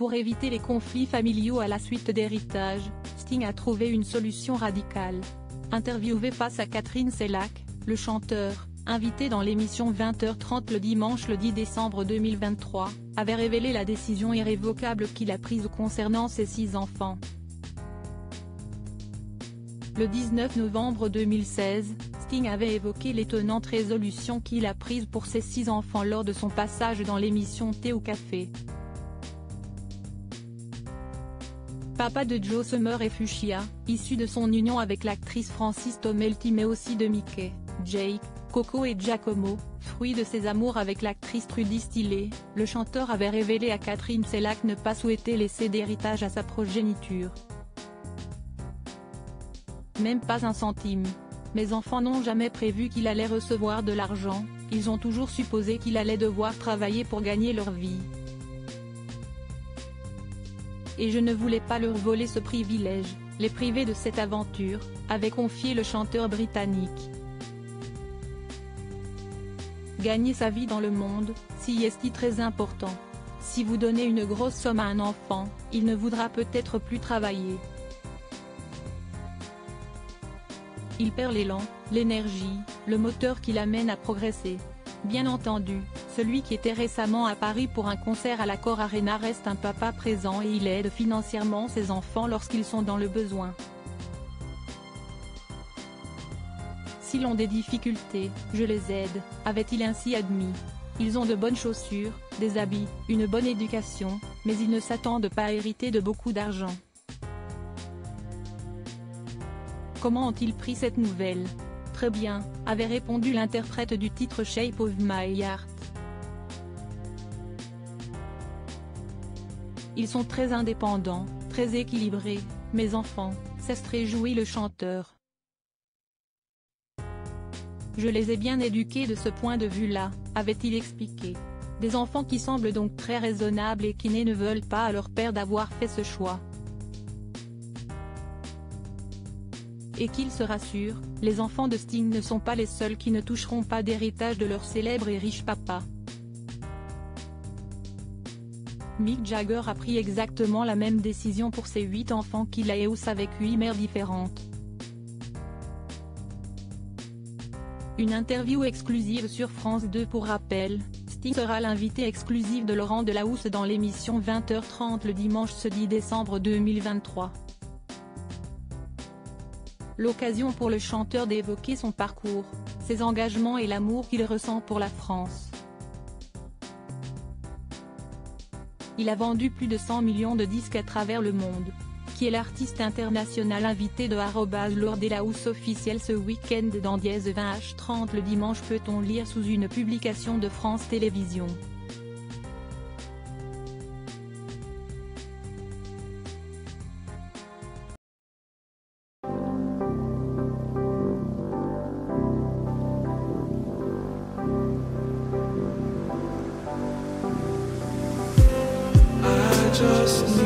Pour éviter les conflits familiaux à la suite d'héritage, Sting a trouvé une solution radicale. Interviewé face à Catherine Sellac, le chanteur, invité dans l'émission 20h30 le dimanche le 10 décembre 2023, avait révélé la décision irrévocable qu'il a prise concernant ses 6 enfants. Le 19 novembre 2016, Sting avait évoqué l'étonnante résolution qu'il a prise pour ses 6 enfants lors de son passage dans l'émission Thé ou Café. Papa de Joe Summer et Fuchsia, issu de son union avec l'actrice Frances Tomelty mais aussi de Mickey, Jake, Coco et Giacomo, fruit de ses amours avec l'actrice Trudy Stillé, le chanteur avait révélé à Catherine Sellac ne pas souhaiter laisser d'héritage à sa progéniture. Même pas un centime. Mes enfants n'ont jamais prévu qu'il allait recevoir de l'argent, ils ont toujours supposé qu'il allait devoir travailler pour gagner leur vie. Et je ne voulais pas leur voler ce privilège, les priver de cette aventure, avait confié le chanteur britannique. Gagner sa vie dans le monde, si est très important. Si vous donnez une grosse somme à un enfant, il ne voudra peut-être plus travailler. Il perd l'élan, l'énergie, le moteur qui l'amène à progresser. Bien entendu, celui qui était récemment à Paris pour un concert à l'Accor Arena reste un papa présent et il aide financièrement ses enfants lorsqu'ils sont dans le besoin. S'ils ont des difficultés, je les aide, avait-il ainsi admis. Ils ont de bonnes chaussures, des habits, une bonne éducation, mais ils ne s'attendent pas à hériter de beaucoup d'argent. Comment ont-ils pris cette nouvelle? Très bien, avait répondu l'interprète du titre Shape of My Heart. Ils sont très indépendants, très équilibrés, mes enfants, s'est réjoui le chanteur. Je les ai bien éduqués de ce point de vue-là, avait-il expliqué. Des enfants qui semblent donc très raisonnables et qui ne veulent pas à leur père d'avoir fait ce choix. Et qu'ils se rassurent, les enfants de Sting ne sont pas les seuls qui ne toucheront pas d'héritage de leur célèbre et riche papa. Mick Jagger a pris exactement la même décision pour ses 8 enfants qu'il a eu avec 8 mères différentes. Une interview exclusive sur France 2 pour rappel, Sting sera l'invité exclusif de Laurent Delahousse dans l'émission 20h30 le dimanche ce 10 décembre 2023. L'occasion pour le chanteur d'évoquer son parcours, ses engagements et l'amour qu'il ressent pour la France. Il a vendu plus de 100 millions de disques à travers le monde. Qui est l'artiste international invité de @Laurent Delahousse officiel ce week-end dans Dièse 20h30 le dimanche peut-on lire sous une publication de France Télévisions. Just